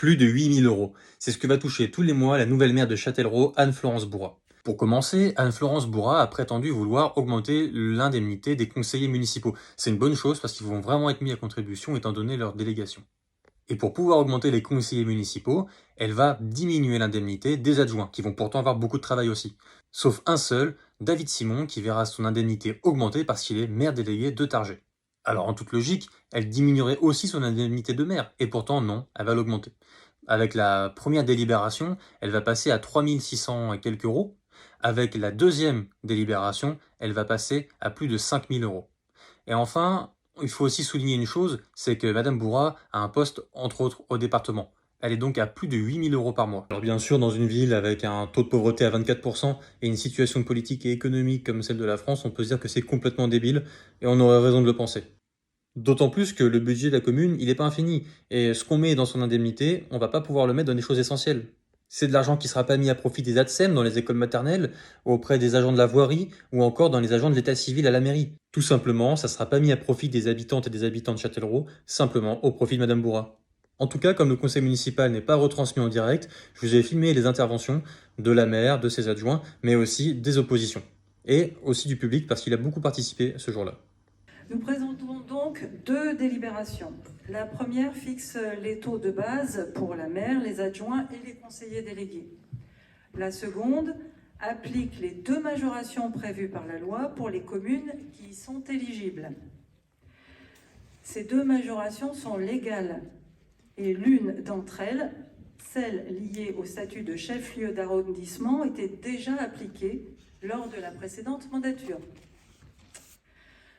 Plus de 8 000 euros. C'est ce que va toucher tous les mois la nouvelle maire de Châtellerault, Anne-Florence Bourrat. Pour commencer, Anne-Florence Bourrat a prétendu vouloir augmenter l'indemnité des conseillers municipaux. C'est une bonne chose parce qu'ils vont vraiment être mis à contribution étant donné leur délégation. Et pour pouvoir augmenter les conseillers municipaux, elle va diminuer l'indemnité des adjoints, qui vont pourtant avoir beaucoup de travail aussi. Sauf un seul, David Simon, qui verra son indemnité augmenter parce qu'il est maire délégué de Targé. Alors en toute logique, elle diminuerait aussi son indemnité de maire, et pourtant non, elle va l'augmenter. Avec la première délibération, elle va passer à 3 600 et quelques euros. Avec la deuxième délibération, elle va passer à plus de 5 000 euros. Et enfin, il faut aussi souligner une chose, c'est que Madame Bourrat a un poste, entre autres, au département. Elle est donc à plus de 8 000 euros par mois. Alors bien sûr, dans une ville avec un taux de pauvreté à 24% et une situation politique et économique comme celle de la France, on peut se dire que c'est complètement débile, et on aurait raison de le penser. D'autant plus que le budget de la commune, il n'est pas infini, et ce qu'on met dans son indemnité, on va pas pouvoir le mettre dans des choses essentielles. C'est de l'argent qui sera pas mis à profit des ATSEM dans les écoles maternelles, auprès des agents de la voirie, ou encore dans les agents de l'état civil à la mairie. Tout simplement, ça sera pas mis à profit des habitantes et des habitants de Châtellerault, simplement au profit de Madame Bourrat. En tout cas, comme le conseil municipal n'est pas retransmis en direct, je vous ai filmé les interventions de la maire, de ses adjoints, mais aussi des oppositions. Et aussi du public, parce qu'il a beaucoup participé ce jour-là. Nous présentons donc deux délibérations. La première fixe les taux de base pour la maire, les adjoints et les conseillers délégués. La seconde applique les deux majorations prévues par la loi pour les communes qui y sont éligibles. Ces deux majorations sont légales et l'une d'entre elles, celle liée au statut de chef-lieu d'arrondissement, était déjà appliquée lors de la précédente mandature.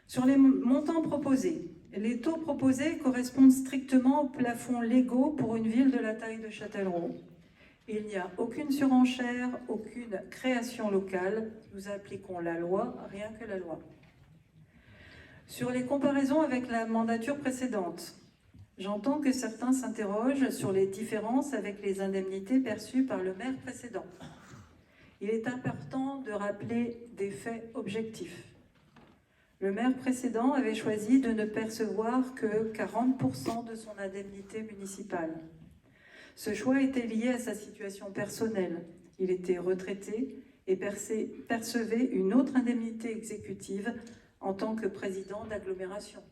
Sur les montants proposés, les taux proposés correspondent strictement aux plafonds légaux pour une ville de la taille de Châtellerault. Il n'y a aucune surenchère, aucune création locale. Nous appliquons la loi, rien que la loi. Sur les comparaisons avec la mandature précédente, j'entends que certains s'interrogent sur les différences avec les indemnités perçues par le maire précédent. Il est important de rappeler des faits objectifs. Le maire précédent avait choisi de ne percevoir que 40% de son indemnité municipale. Ce choix était lié à sa situation personnelle. Il était retraité et percevait une autre indemnité exécutive en tant que président d'agglomération.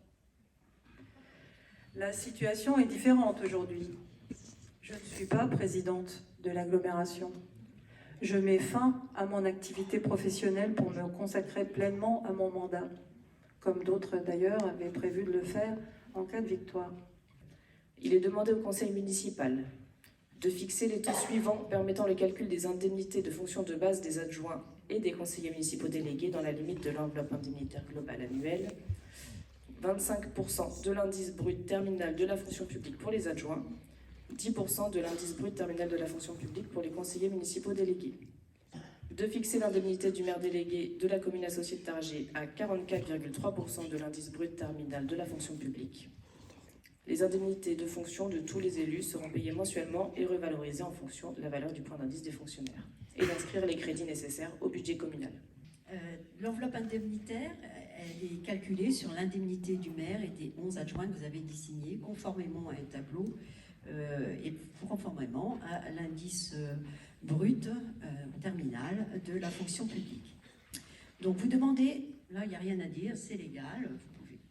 La situation est différente aujourd'hui. Je ne suis pas présidente de l'agglomération. Je mets fin à mon activité professionnelle pour me consacrer pleinement à mon mandat, comme d'autres d'ailleurs avaient prévu de le faire en cas de victoire. Il est demandé au conseil municipal de fixer les taux suivants permettant le calcul des indemnités de fonction de base des adjoints et des conseillers municipaux délégués dans la limite de l'enveloppe indemnitaire globale annuelle. 25% de l'indice brut terminal de la fonction publique pour les adjoints, 10% de l'indice brut terminal de la fonction publique pour les conseillers municipaux délégués. De fixer l'indemnité du maire délégué de la commune associée de Targé à 44,3% de l'indice brut terminal de la fonction publique. Les indemnités de fonction de tous les élus seront payées mensuellement et revalorisées en fonction de la valeur du point d'indice des fonctionnaires, et d'inscrire les crédits nécessaires au budget communal. L'enveloppe indemnitaire, elle est calculée sur l'indemnité du maire et des 11 adjoints que vous avez désignés, conformément à un tableau et conformément à l'indice brut terminal de la fonction publique. Donc vous demandez, là il n'y a rien à dire, c'est légal,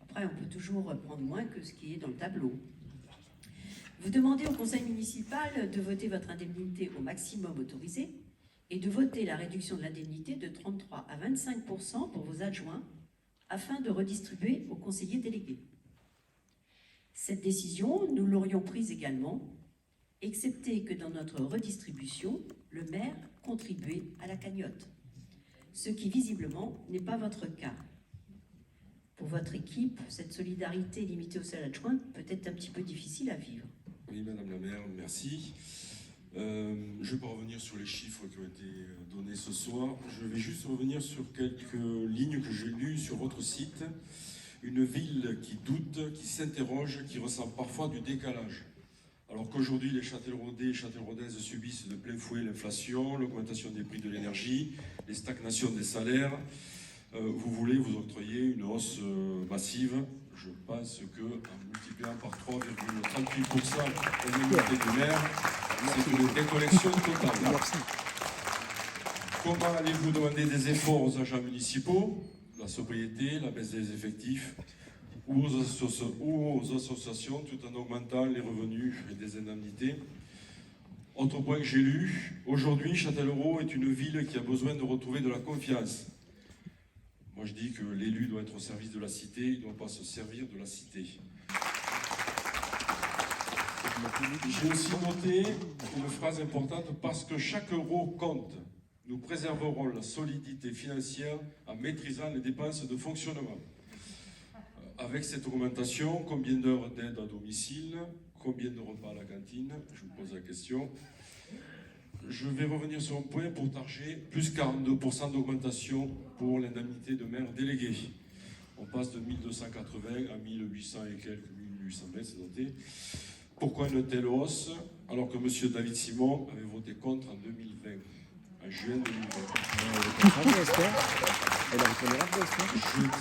après on peut toujours prendre moins que ce qui est dans le tableau. Vous demandez au conseil municipal de voter votre indemnité au maximum autorisé et de voter la réduction de l'indemnité de 33 à 25% pour vos adjoints afin de redistribuer aux conseillers délégués. Cette décision, nous l'aurions prise également, excepté que dans notre redistribution, le maire contribuait à la cagnotte, ce qui visiblement n'est pas votre cas. Pour votre équipe, cette solidarité limitée au seul adjoint peut être un petit peu difficile à vivre. Oui, Madame la maire, merci. Je ne vais pas revenir sur les chiffres qui ont été donnés ce soir. Je vais juste revenir sur quelques lignes que j'ai lues sur votre site. Une ville qui doute, qui s'interroge, qui ressent parfois du décalage. Alors qu'aujourd'hui, les Châtelleraudais et Châtelleraudaises subissent de plein fouet l'inflation, l'augmentation des prix de l'énergie, les stagnations des salaires, vous voulez vous octroyer une hausse massive. je pense qu'en multipliant par 3,38% l'indemnité du maire, c'est une déconnexion totale. Comment allez-vous demander des efforts aux agents municipaux, la sobriété, la baisse des effectifs, ou aux associations, tout en augmentant les revenus et des indemnités? Autre point que j'ai lu, aujourd'hui, Châtellerault est une ville qui a besoin de retrouver de la confiance. Moi, je dis que l'élu doit être au service de la cité, il ne doit pas se servir de la cité. J'ai aussi noté une phrase importante, parce que chaque euro compte. Nous préserverons la solidité financière en maîtrisant les dépenses de fonctionnement. Avec cette augmentation, combien d'heures d'aide à domicile? Combien de repas à la cantine? Je vous pose la question. Je vais revenir sur un point pour Targé, plus 42% d'augmentation pour l'indemnité de maire délégué. On passe de 1280 à 1800 et quelques, 1800 mètres, c'est noté. Pourquoi une telle hausse alors que M. David Simon avait voté contre en 2020, en juin 2020? Je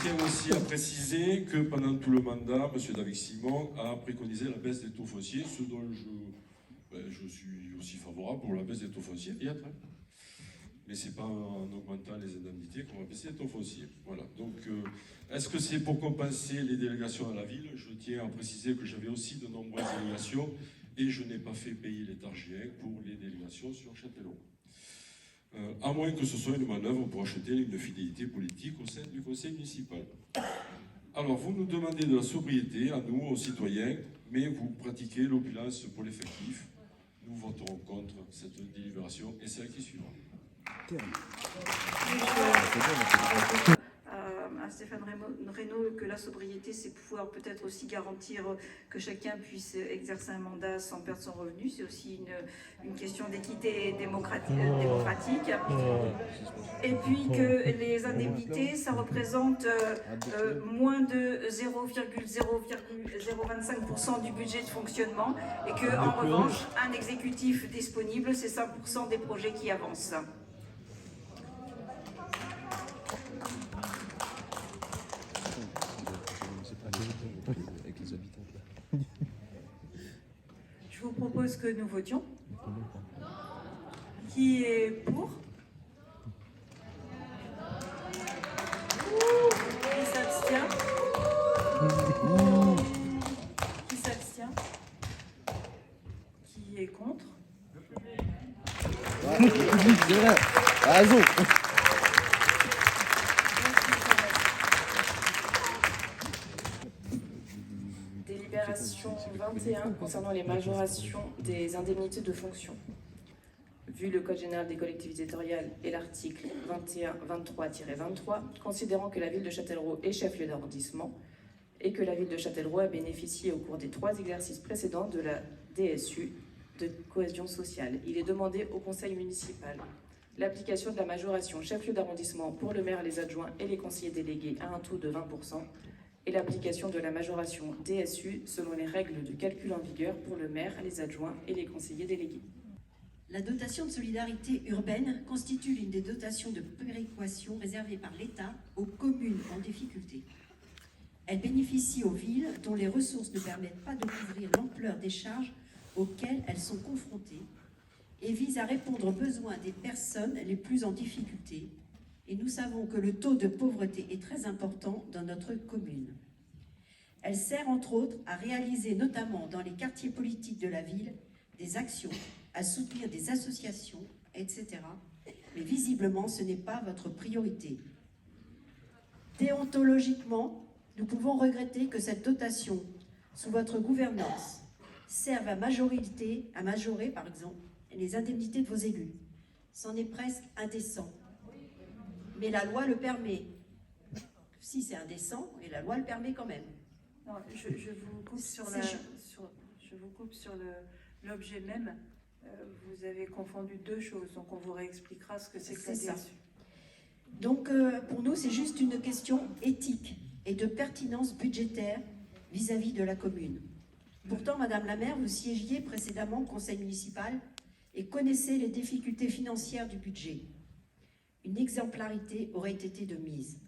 tiens aussi à préciser que pendant tout le mandat, M. David Simon a préconisé la baisse des taux fonciers, ce dont je suis aussi favorable pour la baisse des taux fonciers et après. Mais ce n'est pas en augmentant les indemnités qu'on va baisser les taux fonciers. Voilà. Donc, est-ce que c'est pour compenser les délégations à la ville? Je tiens à préciser que j'avais aussi de nombreuses délégations et je n'ai pas fait payer les Targiens pour les délégations sur Châtellerault. À moins que ce soit une manœuvre pour acheter une fidélité politique au sein du conseil municipal. Alors, vous nous demandez de la sobriété à nous, aux citoyens, mais vous pratiquez l'opulence pour l'effectif. Nous voterons contre cette délibération et celle qui suivra. À Stéphane Reynaud que la sobriété, c'est pouvoir peut-être aussi garantir que chacun puisse exercer un mandat sans perdre son revenu. C'est aussi une question d'équité démocratique. Et puis que les indemnités, ça représente moins de 0,025% du budget de fonctionnement et que, en revanche, un exécutif disponible, c'est 5% des projets qui avancent. Je vous propose que nous votions. Qui est pour? Qui s'abstient? Qui s'abstient? Qui est contre? C'est vrai, t'as raison. Délibération 21 concernant les majorations des indemnités de fonction. Vu le Code général des collectivités territoriales et l'article 21-23-23, considérant que la ville de Châtellerault est chef-lieu d'arrondissement et que la ville de Châtellerault a bénéficié au cours des 3 exercices précédents de la DSU de cohésion sociale, il est demandé au conseil municipal l'application de la majoration chef-lieu d'arrondissement pour le maire, les adjoints et les conseillers délégués à un taux de 20% et l'application de la majoration DSU selon les règles de calcul en vigueur pour le maire, les adjoints et les conseillers délégués. La dotation de solidarité urbaine constitue l'une des dotations de péréquation réservées par l'État aux communes en difficulté. Elle bénéficie aux villes dont les ressources ne permettent pas de couvrir l'ampleur des charges auxquelles elles sont confrontées et vise à répondre aux besoins des personnes les plus en difficulté. Et nous savons que le taux de pauvreté est très important dans notre commune. Elle sert entre autres à réaliser, notamment dans les quartiers politiques de la ville, des actions, à soutenir des associations, etc. Mais visiblement, ce n'est pas votre priorité. Déontologiquement, nous pouvons regretter que cette dotation, sous votre gouvernance, serve à majorer, par exemple, les indemnités de vos élus. C'en est presque indécent. Mais la loi le permet. Si c'est indécent, et la loi le permet quand même. Non, je vous coupe sur l'objet même. Vous avez confondu 2 choses, donc on vous réexpliquera ce que c'est que la DSU. Donc pour nous, c'est juste une question éthique et de pertinence budgétaire vis-à-vis de la commune. Pourtant, Madame la maire, vous siégiez précédemment au conseil municipal et connaissez les difficultés financières du budget. Une exemplarité aurait été de mise.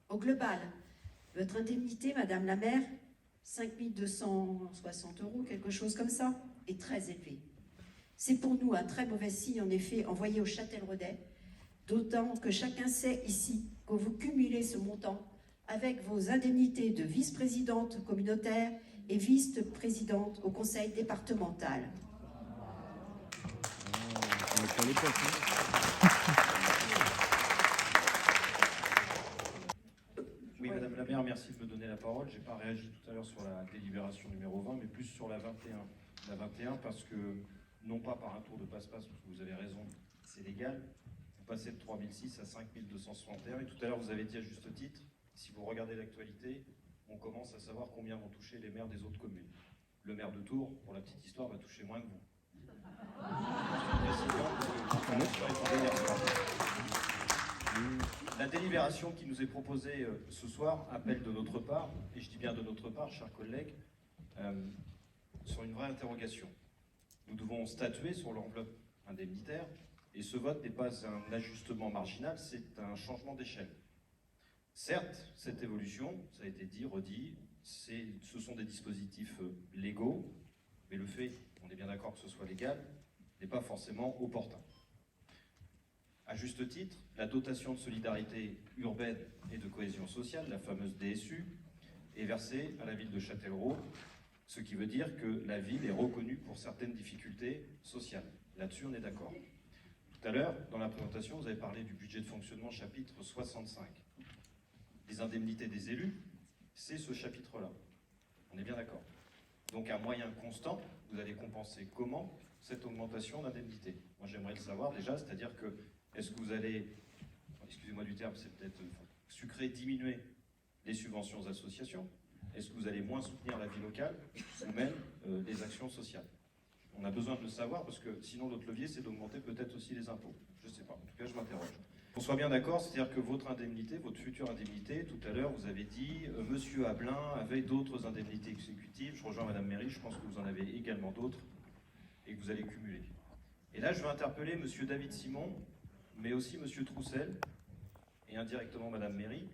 Au global, Votre indemnité, Madame la maire, 5 260 €, quelque chose comme ça, est très élevée. C'est pour nous un très mauvais signe, en effet, envoyé au Châtelleraudais, d'autant que chacun sait ici que vous cumulez ce montant avec vos indemnités de vice-présidente communautaire et vice-présidente au conseil départemental. Oui, Madame la maire, merci de me donner la parole. Je n'ai pas réagi tout à l'heure sur la délibération numéro 20, mais plus sur la 21. La 21 parce que, non pas par un tour de passe-passe, parce que vous avez raison, c'est légal, vous passez de 3006 à 5261, et tout à l'heure vous avez dit à juste titre, si vous regardez l'actualité, on commence à savoir combien vont toucher les maires des autres communes. Le maire de Tours, pour la petite histoire, va toucher moins que vous. La délibération qui nous est proposée ce soir appelle de notre part, et je dis bien de notre part, chers collègues, sur une vraie interrogation. Nous devons statuer sur l'enveloppe indemnitaire, et ce vote n'est pas un ajustement marginal, c'est un changement d'échelle. Certes, cette évolution, ça a été dit, redit, ce sont des dispositifs légaux, mais le fait, on est bien d'accord que ce soit légal, n'est pas forcément opportun. À juste titre, la dotation de solidarité urbaine et de cohésion sociale, la fameuse DSU, est versée à la ville de Châtellerault, ce qui veut dire que la ville est reconnue pour certaines difficultés sociales. Là-dessus, on est d'accord. Tout à l'heure, dans la présentation, vous avez parlé du budget de fonctionnement chapitre 65. Les indemnités des élus, c'est ce chapitre-là. On est bien d'accord. Donc à moyen constant, vous allez compenser comment cette augmentation d'indemnité? Moi j'aimerais le savoir déjà, c'est-à-dire que est-ce que vous allez, excusez-moi du terme, c'est peut-être sucré, diminuer les subventions aux associations? Est-ce que vous allez moins soutenir la vie locale ou même les actions sociales? On a besoin de le savoir parce que sinon l'autre levier c'est d'augmenter peut-être aussi les impôts. Je ne sais pas, en tout cas je m'interroge. Qu'on soit bien d'accord, c'est-à-dire que votre indemnité, votre future indemnité, tout à l'heure vous avez dit Monsieur Ablin avait d'autres indemnités exécutives, je rejoins Madame Méry, je pense que vous en avez également d'autres et que vous allez cumuler. Et là je vais interpeller Monsieur David Simon, mais aussi Monsieur Troussel et indirectement Madame Méry,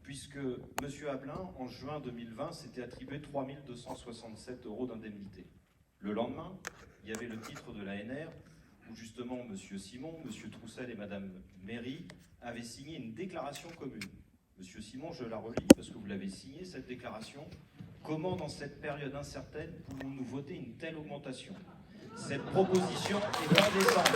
puisque Monsieur Ablin, en juin 2020, s'était attribué 3 267 € d'indemnité. Le lendemain, il y avait le titre de l'ANR où justement M. Simon, M. Troussel et Mme Méry avaient signé une déclaration commune. M. Simon, je la relis parce que vous l'avez signée, cette déclaration. Comment, dans cette période incertaine, pouvons-nous voter une telle augmentation? Cette proposition est indécente.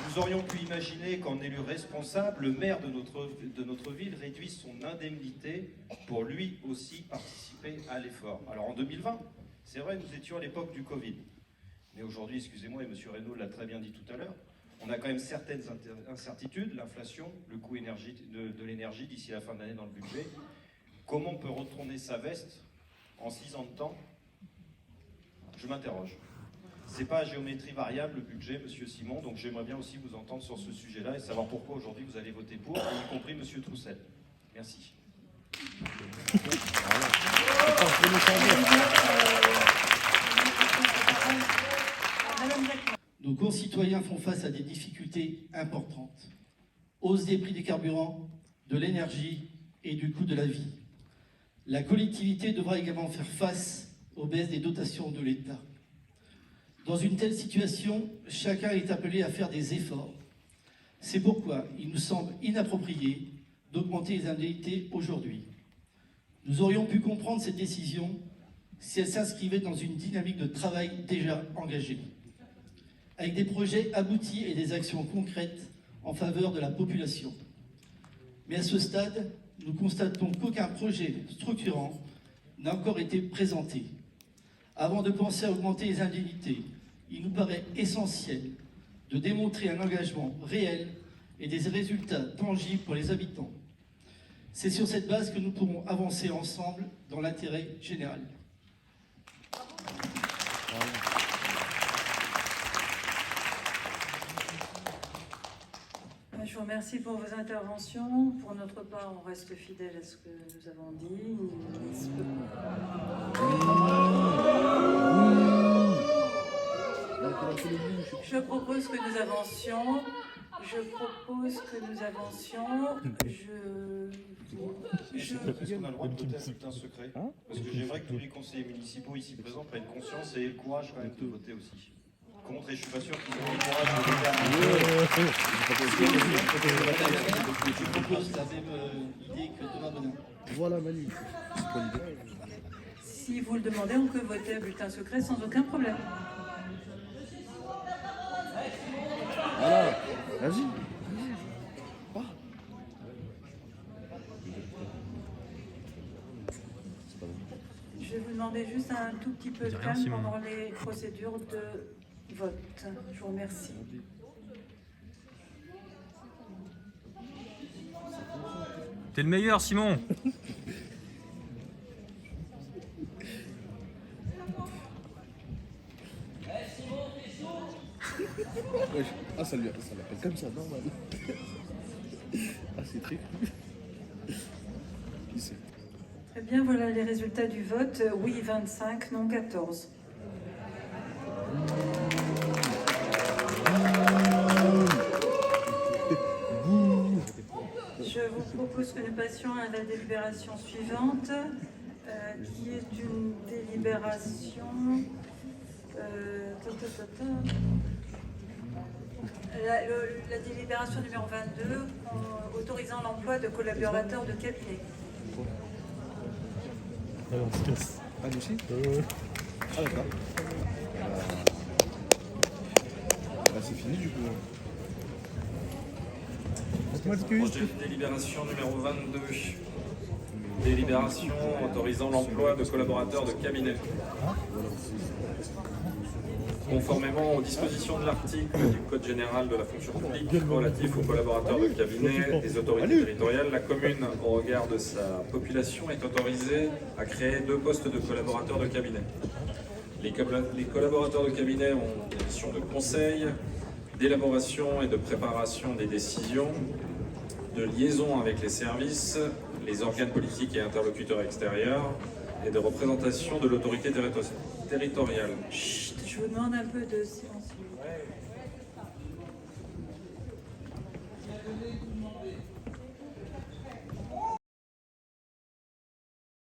Nous aurions pu imaginer qu'en élu responsable, le maire de notre ville réduise son indemnité pour lui aussi participer à l'effort. Alors en 2020, c'est vrai, nous étions à l'époque du Covid. Mais aujourd'hui, excusez-moi, et M. Reynaud l'a très bien dit tout à l'heure, on a quand même certaines incertitudes, l'inflation, le coût de l'énergie d'ici la fin de l'année dans le budget. Comment on peut retourner sa veste en 6 ans de temps? Je m'interroge. C'est pas à géométrie variable le budget, M. Simon, donc j'aimerais bien aussi vous entendre sur ce sujet-là et savoir pourquoi aujourd'hui vous allez voter pour, y compris M. Troussel. Merci. Nos concitoyens font face à des difficultés importantes. Hausse des prix des carburants, de l'énergie et du coût de la vie. La collectivité devra également faire face aux baisses des dotations de l'État. Dans une telle situation, chacun est appelé à faire des efforts. C'est pourquoi il nous semble inapproprié d'augmenter les indemnités aujourd'hui. Nous aurions pu comprendre cette décision si elle s'inscrivait dans une dynamique de travail déjà engagée, avec des projets aboutis et des actions concrètes en faveur de la population. Mais à ce stade, nous constatons qu'aucun projet structurant n'a encore été présenté. Avant de penser à augmenter les indemnités, il nous paraît essentiel de démontrer un engagement réel et des résultats tangibles pour les habitants. C'est sur cette base que nous pourrons avancer ensemble dans l'intérêt général. Je vous remercie pour vos interventions. Pour notre part, on reste fidèle à ce que nous avons dit. Je propose que nous avancions Je propose que nous avancions. Est-ce qu'on a le droit de voter à bulletin secret? Parce que j'aimerais que tous les conseillers municipaux ici présents prennent conscience et aient le courage quand même de voter aussi. Contre, et je suis pas sûr qu'ils aient le courage de voter à Je propose la même idée que Thomas Bonin. Voilà Manu. Si vous le demandez, on peut voter à bulletin secret sans aucun problème. Voilà. Vas-y. Je vais vous demander juste un tout petit peu de Dis rien, calme Simon. pendant les procédures de vote. Je vous remercie. T'es le meilleur, Simon. Wesh. Ah, ça l'appelle comme ça, normal. Ah, c'est très cool. Qui c'est? Très bien, voilà les résultats du vote. Oui, 25, non 14. Je vous propose que nous passions à la délibération suivante, qui est une délibération la délibération numéro 22, autorisant l'emploi de collaborateurs de cabinet. Ah, nous aussi Ah, d'accord. Bah, c'est fini du coup. Projet de délibération numéro 22. Délibération autorisant l'emploi de collaborateurs de cabinet. Conformément aux dispositions de l'article du Code général de la fonction publique relatif aux collaborateurs de cabinet des autorités territoriales, la commune, au regard de sa population, est autorisée à créer 2 postes de collaborateurs de cabinet. Les collaborateurs de cabinet ont des missions de conseil, d'élaboration et de préparation des décisions, de liaison avec les services, les organes politiques et interlocuteurs extérieurs et de représentation de l'autorité territoriale. Chut, je vous demande un peu de silence.